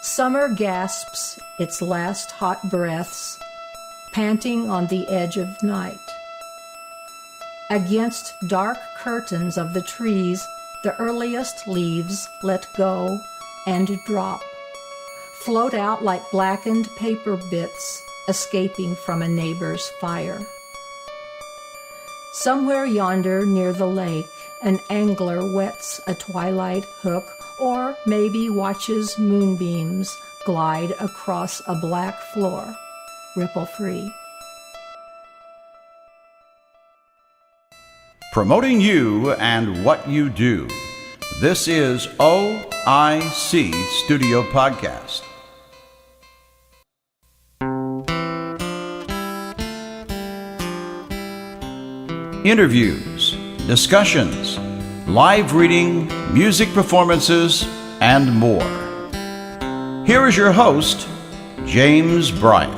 Summer gasps its last hot breaths, panting on the edge of night. Against dark curtains of the trees, the earliest leaves let go and drop, float out like blackened paper bits escaping from a neighbor's fire. Somewhere yonder near the lake, an angler whets a twilight hook or maybe watches moonbeams glide across a black floor, ripple-free. Promoting you and what you do. This is OIC Studio Podcast. Interviews, discussions, live reading, music performances, and more. Here is your host, James Bryant.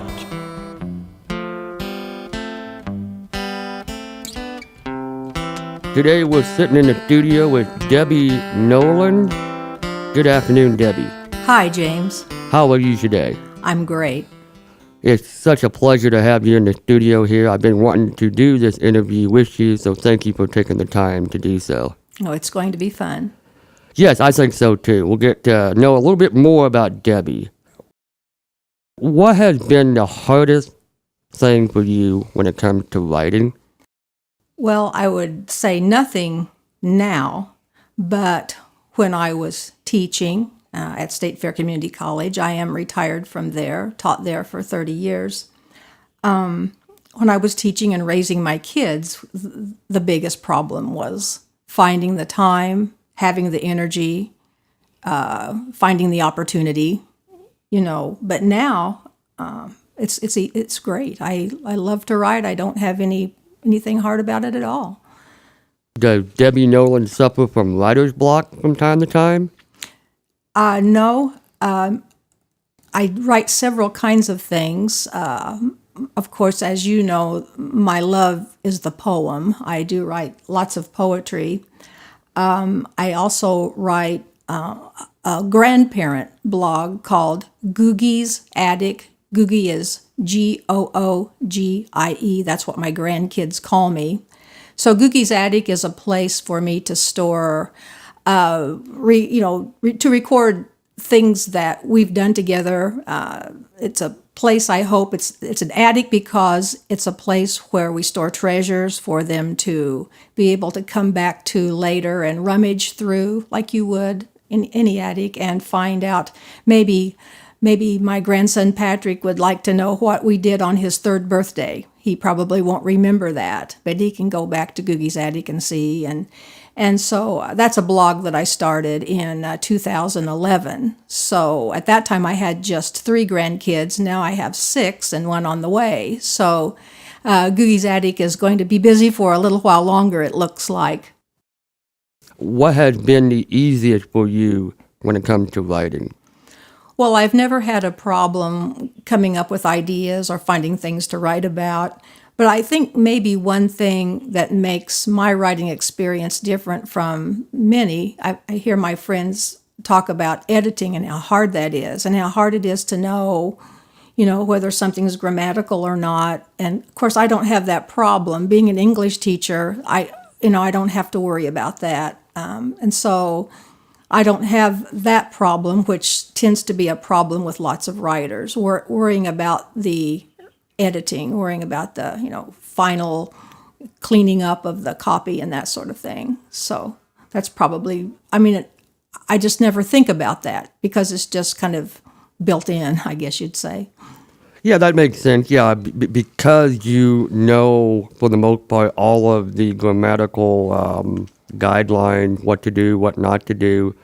Today we're sitting in the studio with Debbie Noland. Good afternoon, Debbie. Hi, James. How are you today? I'm great. It's such a pleasure to have you in the studio here. I've been wanting to do this interview with you, so thank you for taking the time to do so. Oh, it's going to be fun. Yes, I think so too. We'll get to know a little bit more about Debbie. What has been the hardest thing for you when it comes to writing? Well, I would say nothing now, but when I was teaching at State Fair Community College, I am retired from there, taught there for 30 years. When I was teaching and raising my kids, the biggest problem was finding the time, having the energy, finding the opportunity, But now it's great. I love to write. I don't have anything hard about it at all. Does Debbie Noland suffer from writer's block from time to time? No. I write several kinds of things. Of course, as you know, my love is the poem. I do write lots of poetry. I also write a grandparent blog called Googie's Attic. Googie is Googie. That's what my grandkids call me. So Googie's Attic is a place for me to store, to record things that we've done together. It's a place, I hope, it's an attic because it's a place where we store treasures for them to be able to come back to later and rummage through like you would in any attic and find out maybe my grandson Patrick would like to know what we did on his 3rd birthday. He probably won't remember that, but he can go back to Googie's Attic and see. And so that's a blog that I started in 2011. So at that time I had just 3 grandkids. Now I have 6 and 1 on the way. So Googie's Attic is going to be busy for a little while longer, it looks like. What has been the easiest for you when it comes to writing? Well, I've never had a problem coming up with ideas or finding things to write about. But I think maybe one thing that makes my writing experience different from many, I hear my friends talk about editing and how hard that is and how hard it is to know, whether something's grammatical or not. And of course, I don't have that problem. Being an English teacher, I don't have to worry about that. And so I don't have that problem, which tends to be a problem with lots of writers, worrying about the editing, worrying about the, final cleaning up of the copy and that sort of thing. So that's probably, I just never think about that because it's just kind of built in, I guess you'd say. Yeah, that makes sense. Yeah, because you know, for the most part, all of the grammatical guidelines, what to do, what not to do,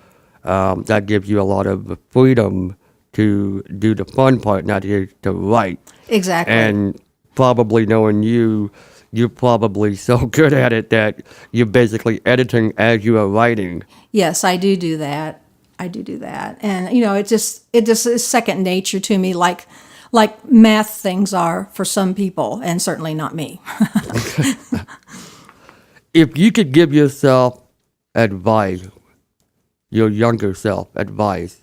that gives you a lot of freedom to do the fun part, not to write. Exactly. And probably knowing you're probably so good at it that you're basically editing as you are writing. Yes, I do that. And, it just is second nature to me, like math things are for some people, and certainly not me. If you could give yourself advice, your younger self advice,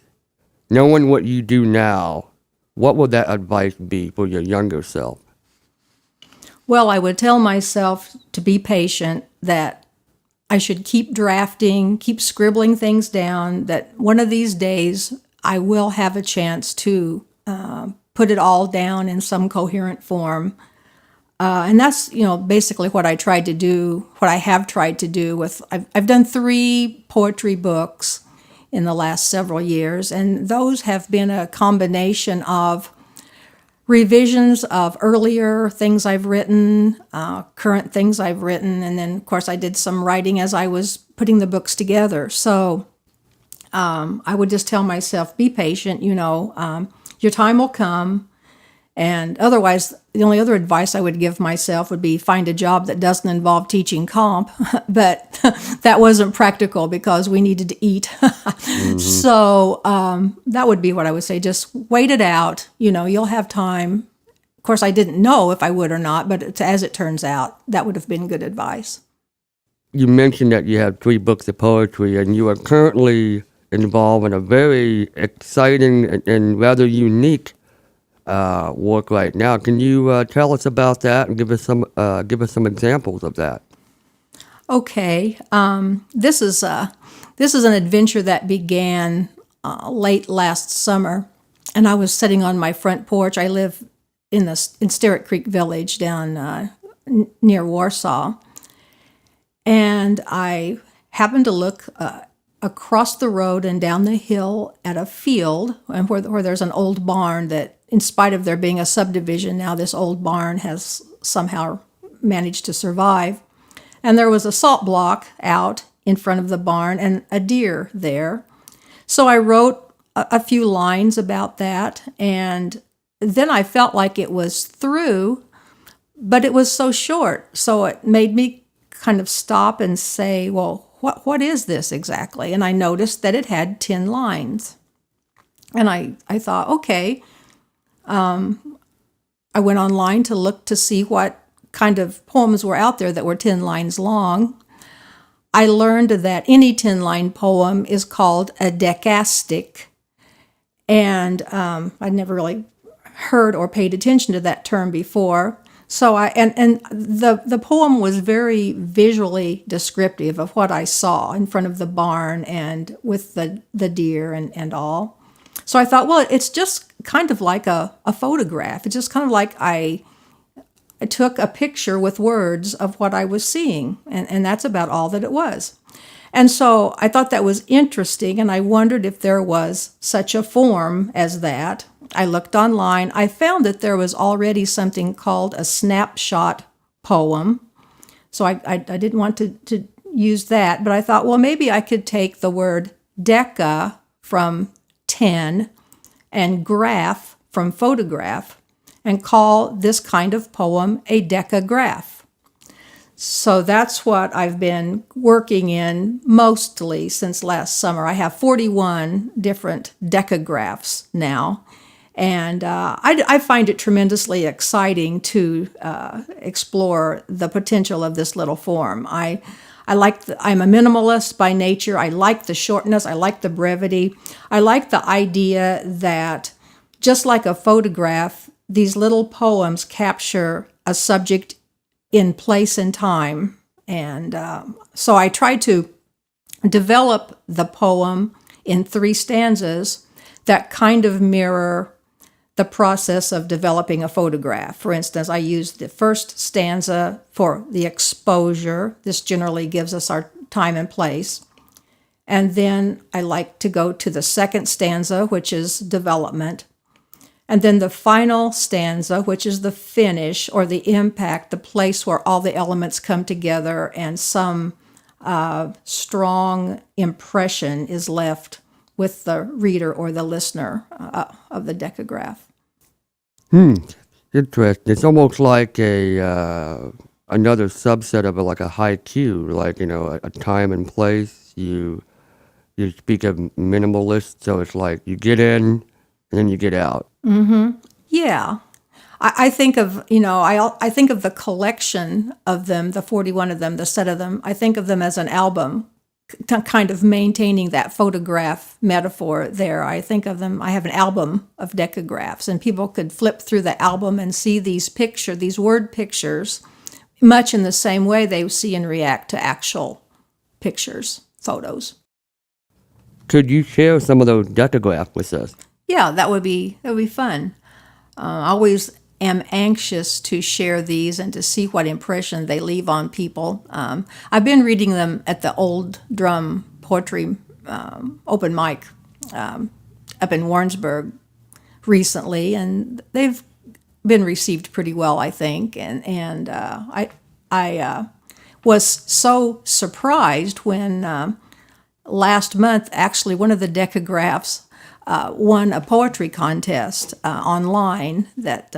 knowing what you do now, what would that advice be for your younger self? Well, I would tell myself to be patient, that I should keep drafting, keep scribbling things down, that one of these days I will have a chance to put it all down in some coherent form. And that's, basically what I tried to do, what I have tried to do with, I've done 3 poetry books in the last several years, and those have been a combination of revisions of earlier things I've written, current things I've written, and then, of course, I did some writing as I was putting the books together. So I would just tell myself, be patient, your time will come. And otherwise, the only other advice I would give myself would be find a job that doesn't involve teaching comp. But that wasn't practical because we needed to eat. So that would be what I would say. Just wait it out. You'll have time. Of course, I didn't know if I would or not, but as it turns out, that would have been good advice. You mentioned that you have 3 books of poetry, and you are currently involved in a very exciting and rather unique work right now. Can you tell us about that and give us some examples of that? Okay, this is an adventure that began late last summer, and I was sitting on my front porch. I live in Sterritt Creek Village down near Warsaw, and I happened to look across the road and down the hill at a field, and where there's an old barn that, in spite of there being a subdivision now, this old barn has somehow managed to survive. And there was a salt block out in front of the barn and a deer there. So I wrote a few lines about that, and then I felt like it was through, but it was so short. So it made me kind of stop and say, well, what is this exactly? And I noticed that it had 10 lines. And I thought, okay. I went online to look to see what kind of poems were out there that were 10 lines long. I learned that any 10-line poem is called a decastic, and I'd never really heard or paid attention to that term before. So the poem was very visually descriptive of what I saw in front of the barn and with the deer and all. So I thought, well, it's just kind of like a photograph. It's just kind of like I took a picture with words of what I was seeing, and that's about all that it was. And so I thought that was interesting, and I wondered if there was such a form as that. I looked online. I found that there was already something called a snapshot poem. So I didn't want to use that, but I thought, well, maybe I could take the word deca from 10 and graph from photograph and call this kind of poem a decagraph. So that's what I've been working in mostly since last summer. I have 41 different decagraphs now, and I find it tremendously exciting to explore the potential of this little form. I'm a minimalist by nature. I like the shortness. I like the brevity. I like the idea that, just like a photograph, these little poems capture a subject in place and time. And so I tried to develop the poem in 3 stanzas that kind of mirror the process of developing a photograph. For instance, I used the first stanza for the exposure. This generally gives us our time and place. And then I like to go to the second stanza, which is development. And then the final stanza, which is the finish or the impact, the place where all the elements come together and some strong impression is left with the reader or the listener of the decagraph. Interesting. It's almost like another subset of like a haiku, like a time and place. You speak of minimalist, so it's like you get in and then you get out. Yeah. I think of, I think of the collection of them, the 41 of them, the set of them. I think of them as an album kind of maintaining that photograph metaphor there. I think of them, I have an album of decagraphs, and people could flip through the album and see these word pictures, much in the same way they see and react to actual pictures, photos. Could you share some of those decagraphs with us? Yeah, that would be fun. I always am anxious to share these and to see what impression they leave on people. I've been reading them at the Old Drum Poetry open mic up in Warrensburg recently, and they've been received pretty well, I think. And I was so surprised when last month, actually, one of the decagraphs won a poetry contest online that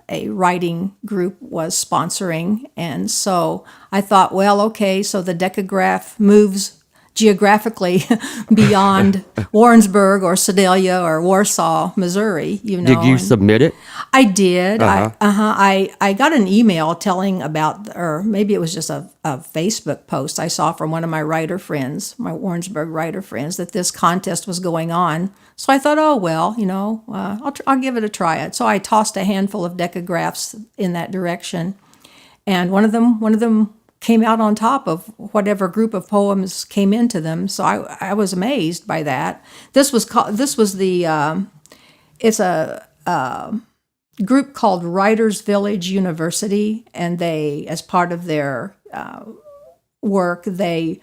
a writing group was sponsoring. And so I thought, well, okay, so the decagraph moves geographically beyond Warrensburg or Sedalia or Warsaw, Missouri. Did you submit it? I did. Uh-huh. I got an email telling about, or maybe it was just a Facebook post I saw from one of my writer friends, my Warrensburg writer friends, that this contest was going on. So I thought, oh well, I'll give it a try. So I tossed a handful of decagraphs in that direction, and one of them came out on top of whatever group of poems came into them. So I was amazed by that. It's a group called Writers Village University, and they, as part of their work, they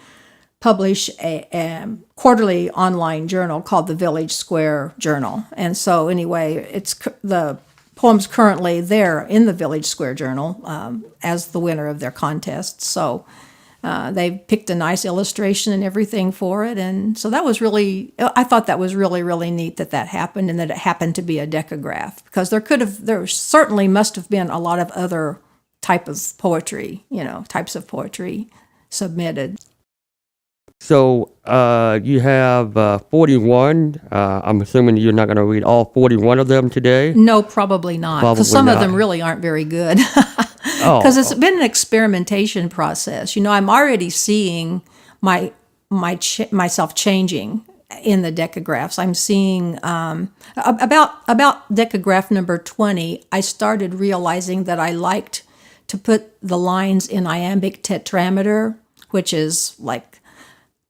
publish a quarterly online journal called the Village Square Journal. And so anyway, the poems currently there in the Village Square Journal as the winner of their contest. So they picked a nice illustration and everything for it. And so I thought that was really, really neat that happened, and that it happened to be a decagraph, because there certainly must have been a lot of other types of poetry submitted. So you have 41. I'm assuming you're not going to read all 41 of them today? No, probably not, because some of them really aren't very good. Because it's been an experimentation process. I'm already seeing myself changing in the decagraphs. I'm seeing about decagraph number 20, I started realizing that I liked to put the lines in iambic tetrameter, which is like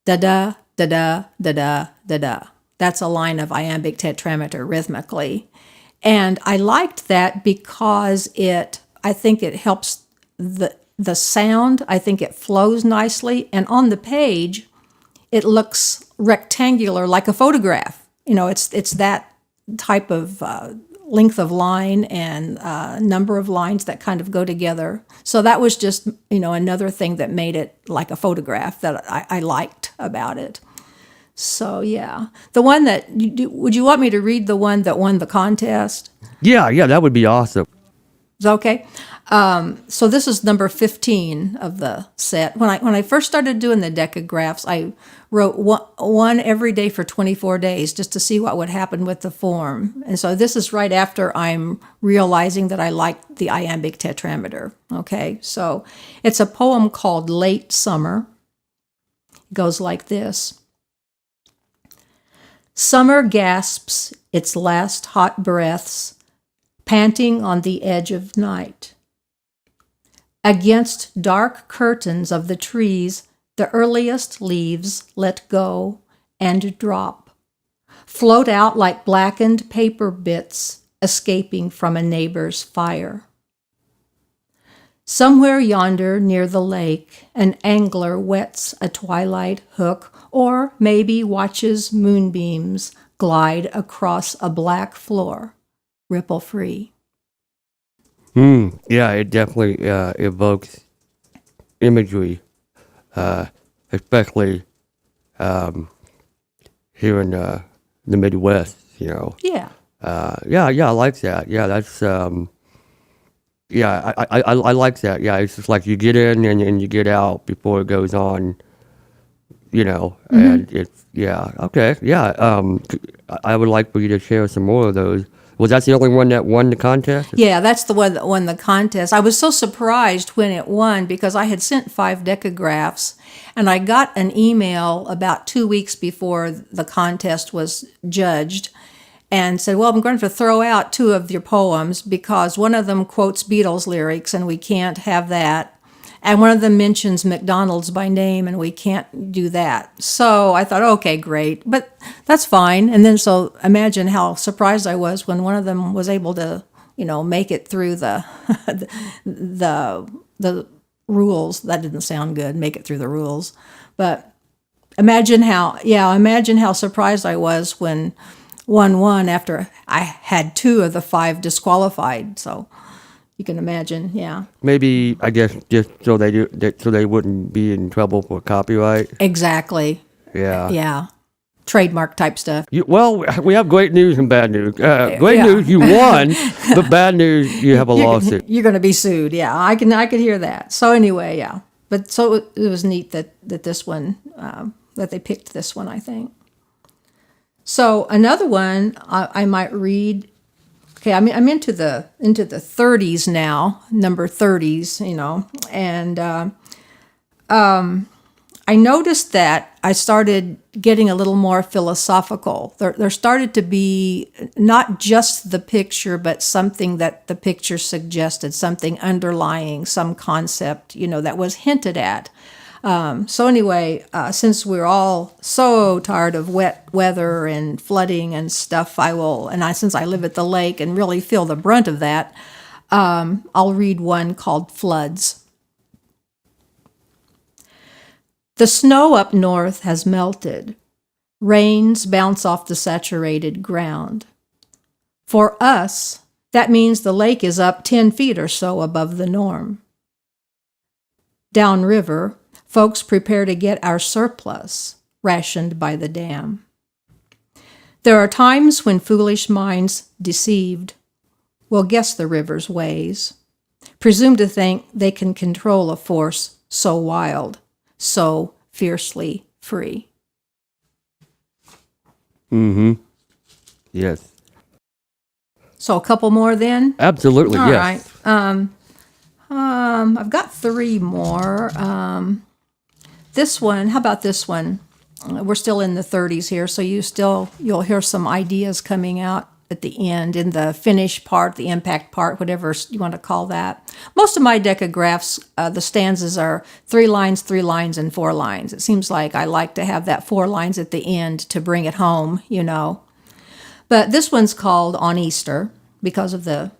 da-da, da-da, da-da, da-da. That's a line of iambic tetrameter rhythmically. And I liked that because I think it helps the sound. I think it flows nicely. And on the page, it looks rectangular like a photograph. It's that type of length of line and number of lines that kind of go together. So that was just, another thing that made it like a photograph that I liked about it. So, yeah. The one that, would you want me to read the one that won the contest? Yeah, that would be awesome. Is that okay? So this is number 15 of the set. When I first started doing the decagraphs, I wrote one every day for 24 days just to see what would happen with the form. And so this is right after I'm realizing that I like the iambic tetrameter. Okay, so it's a poem called Late Summer. It goes like this. Summer gasps its last hot breaths, panting on the edge of night. Against dark curtains of the trees, the earliest leaves let go and drop, float out like blackened paper bits escaping from a neighbor's fire. Somewhere yonder near the lake, an angler wets a twilight hook, or maybe watches moonbeams glide across a black floor, ripple-free. Yeah, it definitely evokes imagery, especially here in the Midwest, Yeah. Yeah, I like that. Yeah, that's, I like that. Yeah, it's just like you get in and you get out before it goes on, and it's, yeah, okay, yeah. I would like for you to share some more of those. Was that the only one that won the contest? Yeah, that's the one that won the contest. I was so surprised when it won because I had sent 5 decagraphs, and I got an email about 2 weeks before the contest was judged and said, well, I'm going to throw out 2 of your poems because one of them quotes Beatles lyrics, and we can't have that. And one of them mentions McDonald's by name, and we can't do that. So I thought, okay, great, but that's fine. And then so imagine how surprised I was when one of them was able to, make it through the the rules. That didn't sound good. Make it through the rules, but imagine how surprised I was when one won after I had 2 of the 5 disqualified. So. You can imagine, yeah. Maybe, I guess, just so they wouldn't be in trouble for copyright. Exactly. Yeah. Yeah. Trademark type stuff. Well, we have great news and bad news. Great news, you won, but bad news, you have a lawsuit. You're going to be sued. Yeah, I could hear that. So anyway, yeah. But so it was neat that this one that they picked this one, I think. So another one I might read. Okay, I'm into the 30s now, number 30s, and I noticed that I started getting a little more philosophical. There started to be not just the picture, but something that the picture suggested, something underlying, some concept, that was hinted at. So anyway, since we're all so tired of wet weather and flooding and stuff, since I live at the lake and really feel the brunt of that, I'll read one called Floods. The snow up north has melted. Rains bounce off the saturated ground. For us, that means the lake is up 10 feet or so above the norm. Downriver, folks prepare to get our surplus, rationed by the dam. There are times when foolish minds, deceived, will guess the river's ways, presume to think they can control a force so wild, so fiercely free. Mm-hmm. Yes. So a couple more then? Absolutely, All yes. right. I've got 3 more. This one, how about this one? We're still in the 30s here, so you'll hear some ideas coming out at the end, in the finish part, the impact part, whatever you want to call that. Most of my decagraphs, the stanzas are 3 lines, 3 lines, and 4 lines. It seems like I like to have that 4 lines at the end to bring it home, But this one's called On Easter, because of the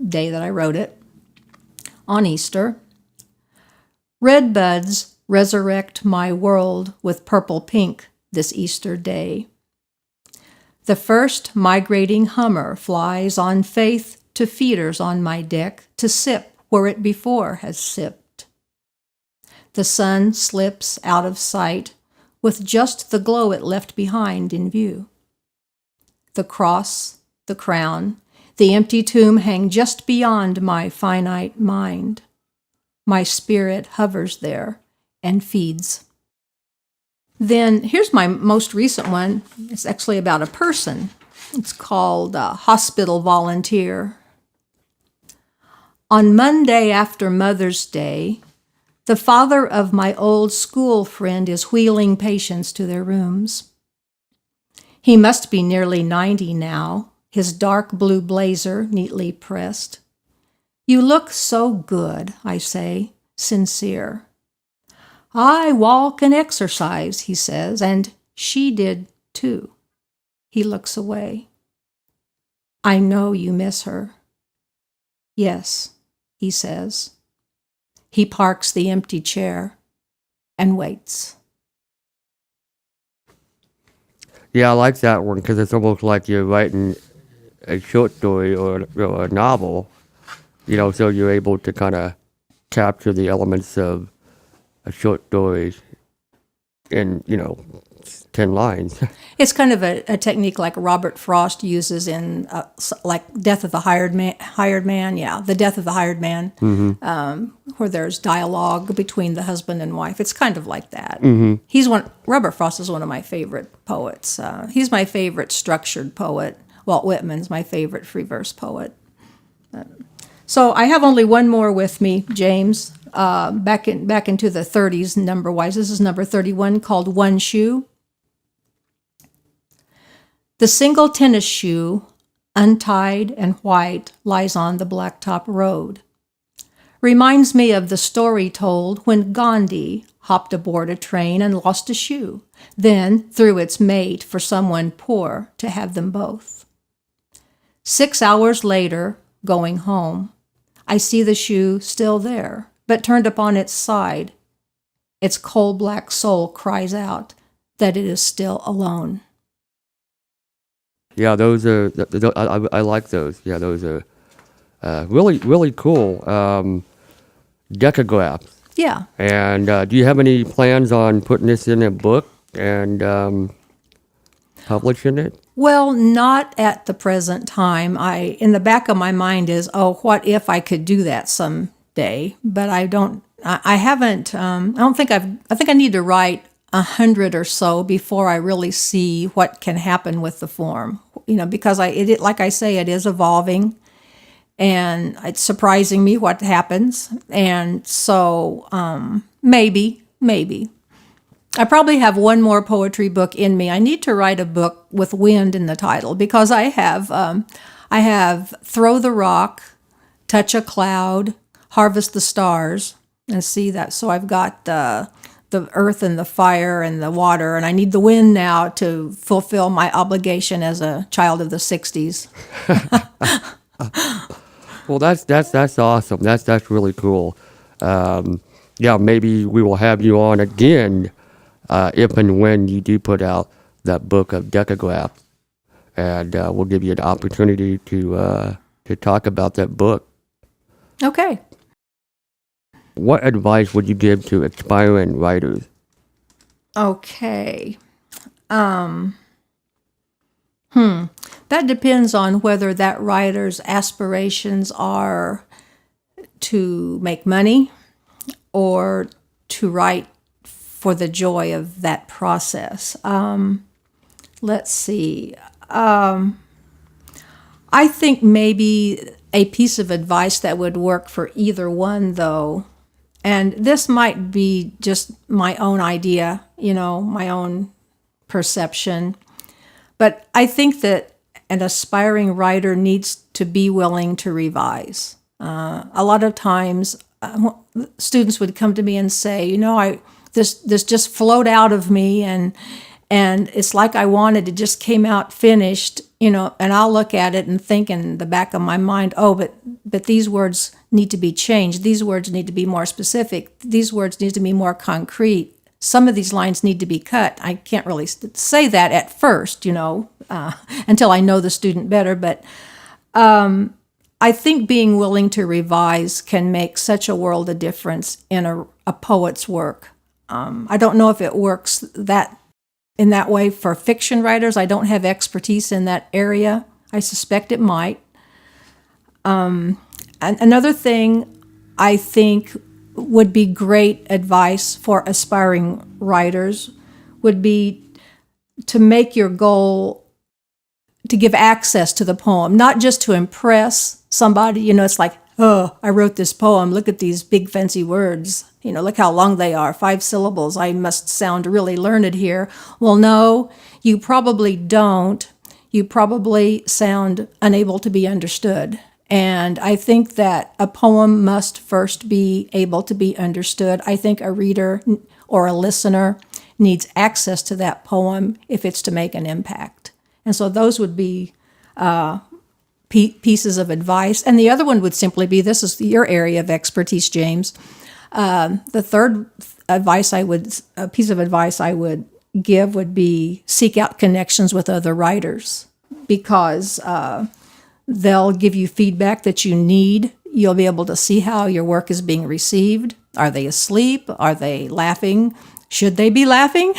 day that I wrote it. On Easter. Red buds resurrect my world with purple pink this Easter day. The first migrating hummer flies on faith to feeders on my deck to sip where it before has sipped. The sun slips out of sight with just the glow it left behind in view. The cross, the crown, the empty tomb hang just beyond my finite mind. My spirit hovers there and feeds. Then here's my most recent one. It's actually about a person. It's called Hospital Volunteer. On Monday after Mother's Day, the father of my old school friend is wheeling patients to their rooms. He must be nearly 90 now, his dark blue blazer neatly pressed. You look so good, I say, sincere. I walk and exercise, he says, and she did too. He looks away. I know you miss her. Yes, he says. He parks the empty chair and waits. Yeah, I like that one because it's almost like you're writing a short story or a novel, so you're able to kind of capture the elements of a short story in, 10 lines. It's kind of a technique like Robert Frost uses in like Death of the Hired Man. Yeah, The Death of the Hired Man, where there's dialogue between the husband and wife. It's kind of like that. Mm-hmm. Robert Frost is one of my favorite poets. He's my favorite structured poet. Walt Whitman's my favorite free verse poet. So I have only one more with me, James, back into the 30s number-wise. This is number 31, called One Shoe. The single tennis shoe, untied and white, lies on the blacktop road. Reminds me of the story told when Gandhi hopped aboard a train and lost a shoe, then threw its mate for someone poor to have them both. 6 hours later, going home, I see the shoe still there, but turned upon its side. Its coal black soul cries out that it is still alone. Yeah, those are, I like those. Yeah, those are really, really cool. Decagraph. Yeah. And do you have any plans on putting this in a book and publishing it? Well, not at the present time. In the back of my mind is, what if I could do that someday? But I don't. I haven't. I don't think I think I need to write 100 or so before I really see what can happen with the form. Because like I say, it is evolving, and it's surprising me what happens. And so maybe. I probably have one more poetry book in me. I need to write a book with wind in the title, because I have Throw the Rock, Touch a Cloud, Harvest the Stars, and see that. So I've got the earth and the fire and the water, and I need the wind now to fulfill my obligation as a child of the 60s. Well, that's awesome. That's really cool. Yeah, maybe we will have you on again if and when you do put out that book of Decagraph, and we'll give you an opportunity to talk about that book. Okay. What advice would you give to aspiring writers? Okay. That depends on whether that writer's aspirations are to make money or to write for the joy of that process. Let's see. I think maybe a piece of advice that would work for either one, though, and this might be just my own idea, my own perception, but I think that an aspiring writer needs to be willing to revise. A lot of times, students would come to me and say, this just flowed out of me, and it's like I wanted it, just came out finished, and I'll look at it and think in the back of my mind, but these words need to be changed. These words need to be more specific. These words need to be more concrete. Some of these lines need to be cut. I can't really say that at first, until I know the student better, but I think being willing to revise can make such a world of difference in a poet's work. I don't know if it works in that way for fiction writers. I don't have expertise in that area. I suspect it might. And another thing I think would be great advice for aspiring writers would be to make your goal to give access to the poem, not just to impress somebody. It's like, I wrote this poem. Look at these big fancy words. Look how long they are, 5 syllables. I must sound really learned here. Well, no, you probably don't. You probably sound unable to be understood. And I think that a poem must first be able to be understood. I think a reader or a listener needs access to that poem if it's to make an impact. And so those would be pieces of advice. And the other one would simply be, this is your area of expertise, James. The third piece of advice I would give would be seek out connections with other writers, because they'll give you feedback that you need. You'll be able to see how your work is being received. Are they asleep? Are they laughing? Should they be laughing?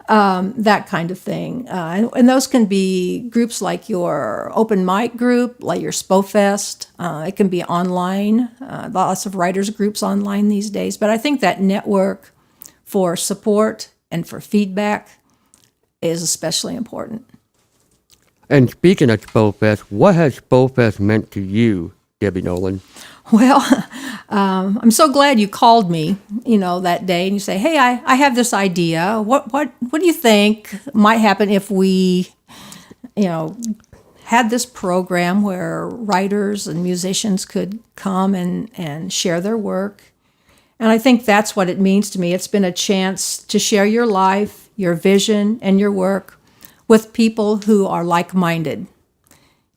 That kind of thing. And those can be groups like your open mic group, like your SPOFest. It can be online. Lots of writers groups online these days. But I think that network for support and for feedback is especially important. And speaking of SpoFest, what has SpoFest meant to you, Debbie Noland? Well, I'm so glad you called me, that day, and you say, "Hey, I have this idea. What do you think might happen if we, had this program where writers and musicians could come and share their work?" And I think that's what it means to me. It's been a chance to share your life, your vision, and your work with people who are like-minded.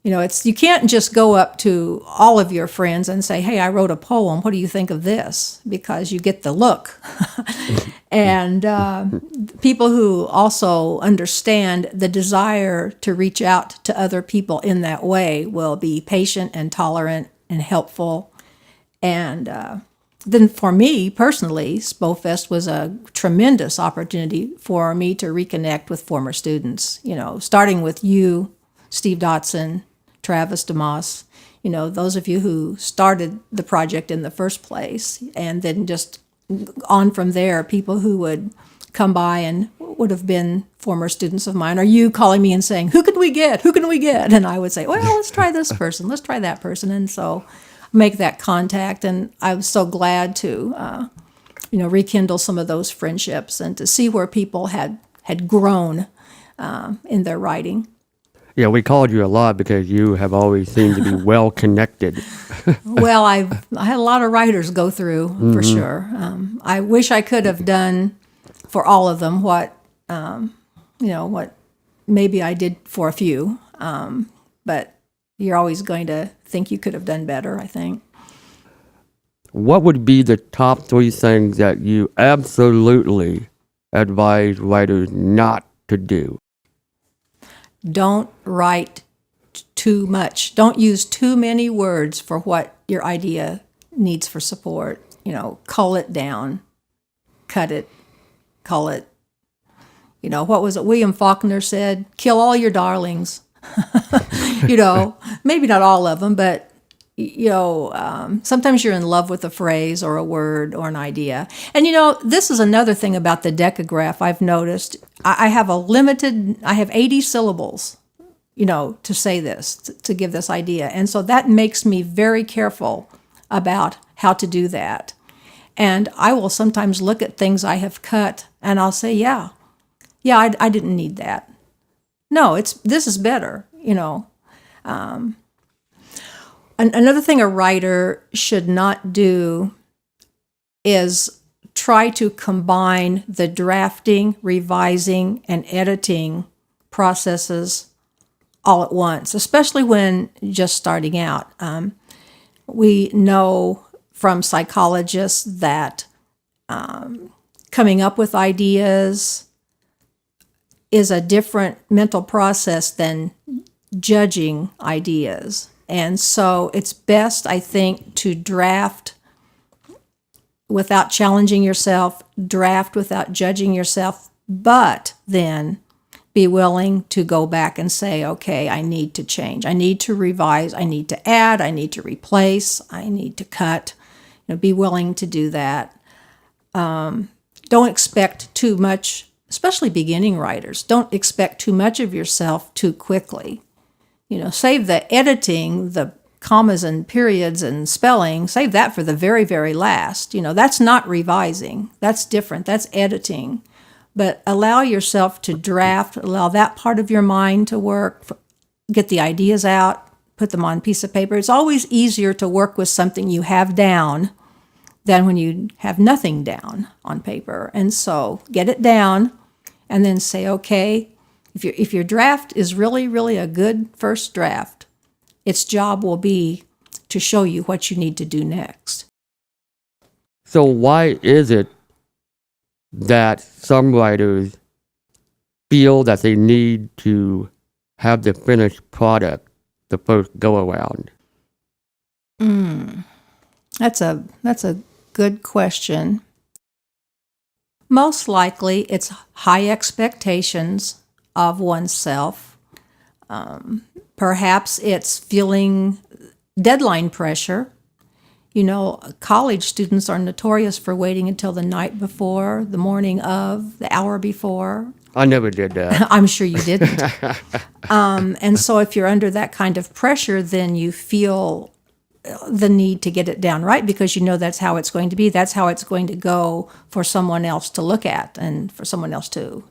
You can't just go up to all of your friends and say, "Hey, I wrote a poem. What do you think of this?" Because you get the look. And people who also understand the desire to reach out to other people in that way will be patient and tolerant and helpful. And then for me personally, SpoFest was a tremendous opportunity for me to reconnect with former students, starting with you, Steve Dotson, Travis DeMoss, those of you who started the project in the first place, and then just on from there, people who would come by and would have been former students of mine, or you calling me and saying, "Who can we get? Who can we get?" And I would say, "Well, let's try this person. Let's try that person." And so make that contact. And I was so glad to, rekindle some of those friendships and to see where people had grown in their writing. Yeah, we called you a lot because you have always seemed to be well connected. Well, I had a lot of writers go through, for sure. I wish I could have done for all of them what maybe I did for a few. But you're always going to think you could have done better, I think. What would be the top 3 things that you absolutely advise writers not to do? Don't write too much. Don't use too many words for what your idea needs for support. Cull it down, cut it, cull it. What was it? William Faulkner said, "Kill all your darlings." Maybe not all of them, but sometimes you're in love with a phrase or a word or an idea. And this is another thing about the Decagraph I've noticed. I have 80 syllables, to say this, to give this idea. And so that makes me very careful about how to do that. And I will sometimes look at things I have cut and I'll say, yeah, I didn't need that. No, this is better, Another thing a writer should not do is try to combine the drafting, revising, and editing processes all at once, especially when just starting out. We know from psychologists that coming up with ideas is a different mental process than judging ideas. And so it's best, I think, to draft without challenging yourself, draft without judging yourself, but then be willing to go back and say, okay, I need to change. I need to revise. I need to add. I need to replace. I need to cut. Be willing to do that. Don't expect too much, especially beginning writers. Don't expect too much of yourself too quickly. Save the editing, the commas and periods and spelling, save that for the very, very last. That's not revising. That's different. That's editing. But allow yourself to draft, allow that part of your mind to work, get the ideas out, put them on a piece of paper. It's always easier to work with something you have down than when you have nothing down on paper. And so get it down and then say, okay, if your draft is really, really a good first draft, its job will be to show you what you need to do next. So why is it that some writers feel that they need to have the finished product the first go around? That's a good question. Most likely it's high expectations of oneself. Perhaps it's feeling deadline pressure. College students are notorious for waiting until the night before, the morning of, the hour before. I never did that. I'm sure you didn't. And so if you're under that kind of pressure, then you feel the need to get it down right because you know that's how it's going to be. That's how it's going to go for someone else to look at and for someone else to,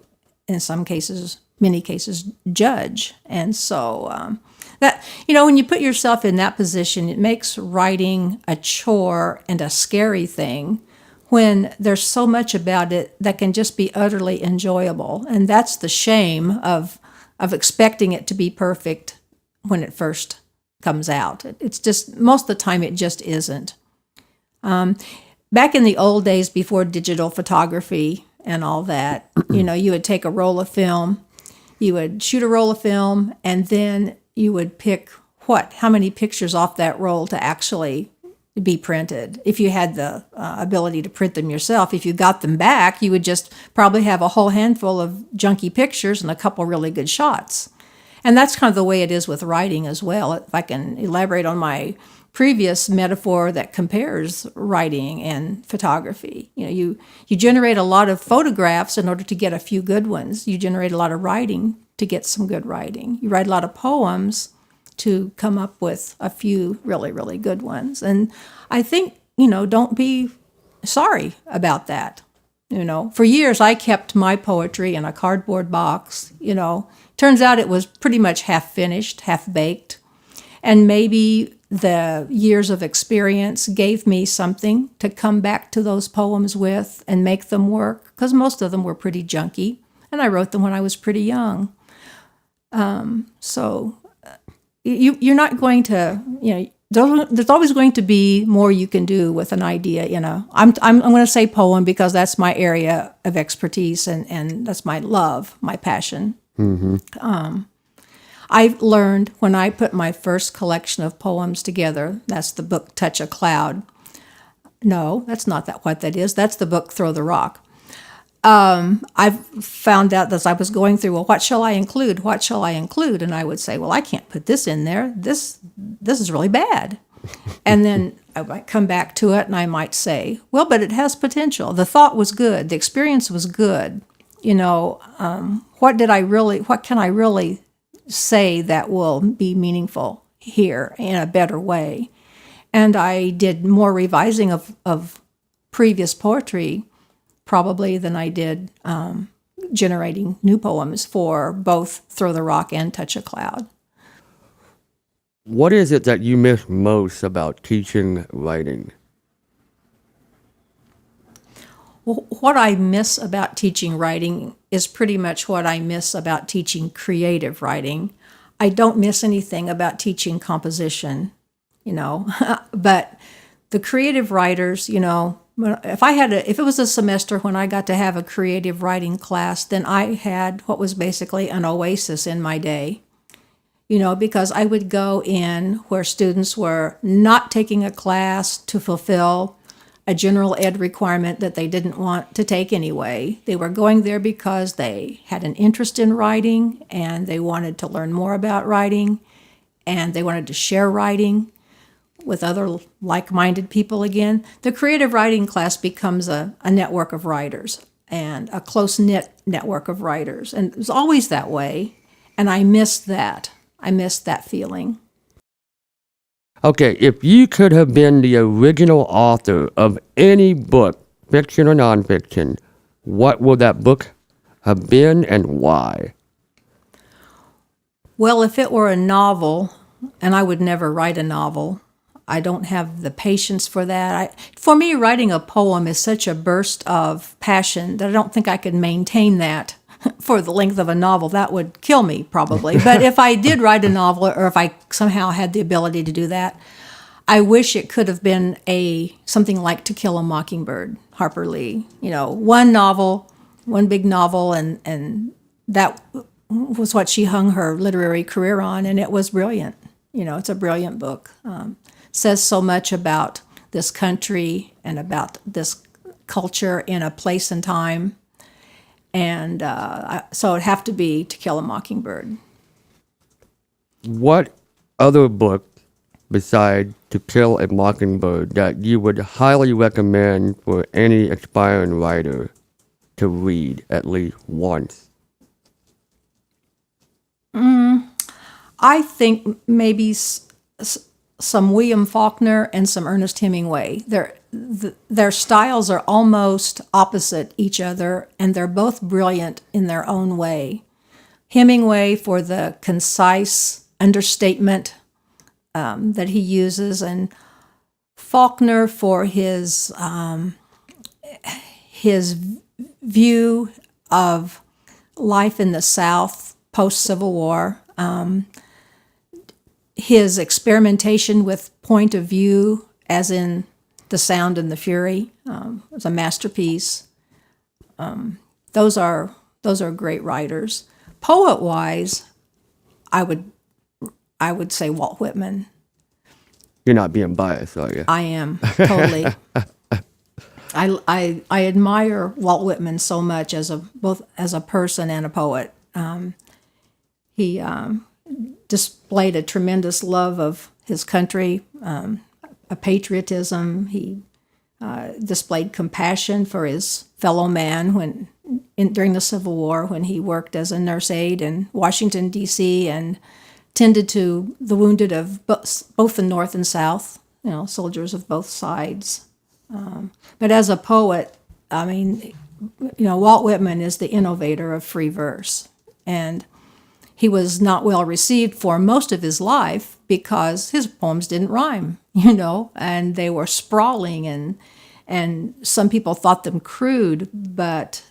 in some cases, many cases, judge. And so that, when you put yourself in that position, it makes writing a chore and a scary thing when there's so much about it that can just be utterly enjoyable. And that's the shame of expecting it to be perfect when it first comes out. It's just, most of the time, it just isn't. Back in the old days before digital photography and all that, you would take a roll of film, you would shoot a roll of film, and then you would pick how many pictures off that roll to actually be printed. If you had the ability to print them yourself, if you got them back, you would just probably have a whole handful of junky pictures and a couple really good shots. And that's kind of the way it is with writing as well. If I can elaborate on my previous metaphor that compares writing and photography. You generate a lot of photographs in order to get a few good ones. You generate a lot of writing to get some good writing. You write a lot of poems to come up with a few really, really good ones. And I think, don't be sorry about that. For years I kept my poetry in a cardboard box. Turns out it was pretty much half finished, half baked. And maybe the years of experience gave me something to come back to those poems with and make them work, because most of them were pretty junky. And I wrote them when I was pretty young. So you're not going to, there's always going to be more you can do with an idea. I'm going to say poem because that's my area of expertise and that's my love, my passion. Mm-hmm. I've learned when I put my first collection of poems together, that's the book Touch a Cloud. No, that's not what that is. That's the book Throw the Rock. I've found out as I was going through, well, what shall I include? What shall I include? And I would say, well, I can't put this in there. This is really bad. And then I might come back to it and I might say, well, but it has potential. The thought was good. The experience was good. What can I really say that will be meaningful here in a better way? And I did more revising of previous poetry probably than I did generating new poems for both Throw the Rock and Touch a Cloud. What is it that you miss most about teaching writing? Well, what I miss about teaching writing is pretty much what I miss about teaching creative writing. I don't miss anything about teaching composition, but the creative writers, if it was a semester when I got to have a creative writing class, then I had what was basically an oasis in my day, because I would go in where students were not taking a class to fulfill a general ed requirement that they didn't want to take anyway. They were going there because they had an interest in writing and they wanted to learn more about writing and they wanted to share writing with other like-minded people again. The creative writing class becomes a network of writers and a close-knit network of writers. And it was always that way, and I missed that. I missed that feeling. Okay, if you could have been the original author of any book, fiction or nonfiction, what would that book have been and why? Well, if it were a novel, and I would never write a novel, I don't have the patience for that. For me, writing a poem is such a burst of passion that I don't think I could maintain that for the length of a novel. That would kill me, probably. But if I did write a novel, or if I somehow had the ability to do that, I wish it could have been something like To Kill a Mockingbird, Harper Lee. One novel, one big novel, and that was what she hung her literary career on, and it was brilliant. It's a brilliant book. Says so much about this country and about this culture in a place and time. And so it'd have to be To Kill a Mockingbird. What other book besides To Kill a Mockingbird that you would highly recommend for any aspiring writer to read at least once I think maybe some William Faulkner and some Ernest Hemingway. Their styles are almost opposite each other, and they're both brilliant in their own way. Hemingway for the concise understatement that he uses, and Faulkner for his view of life in the South post-Civil War. His experimentation with point of view, as in The Sound and the Fury, was a masterpiece. Those are great writers. Poet-wise, I would say Walt Whitman. You're not being biased, are you? I am, totally. I admire Walt Whitman so much both as a person and a poet. He displayed a tremendous love of his country, a patriotism. He displayed compassion for his fellow man during the Civil War, when he worked as a nurse aide in Washington, D.C., and tended to the wounded of both the North and South, soldiers of both sides. But as a poet, I mean, Walt Whitman is the innovator of free verse. And he was not well received for most of his life because his poems didn't rhyme, and they were sprawling, and some people thought them crude, but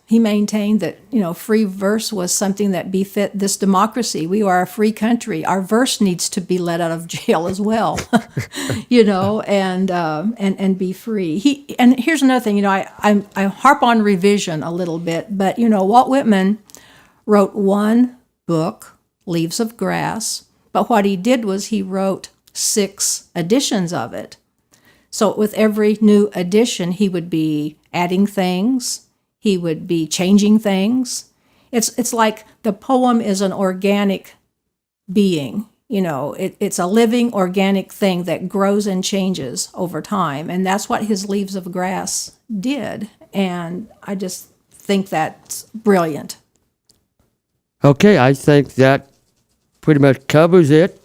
he maintained that, free verse was something that befit this democracy. We are a free country. Our verse needs to be let out of jail as well, and be free. And here's another thing, I harp on revision a little bit, but, Walt Whitman wrote one book, Leaves of Grass, but what he did was he wrote 6 editions of it. So with every new edition, he would be adding things, he would be changing things. It's like the poem is an organic being, it's a living organic thing that grows and changes over time. And that's what his Leaves of Grass did. And I just think that's brilliant. Okay, I think that pretty much covers it.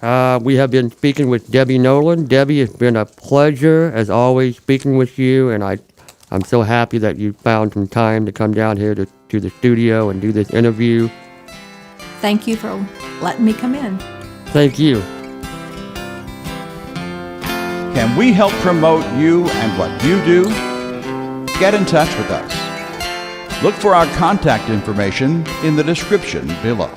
We have been speaking with Debbie Noland. Debbie, it's been a pleasure, as always, speaking with you, and I'm so happy that you found some time to come down here to the studio and do this interview. Thank you for letting me come in. Thank you. Can we help promote you and what you do? Get in touch with us. Look for our contact information in the description below.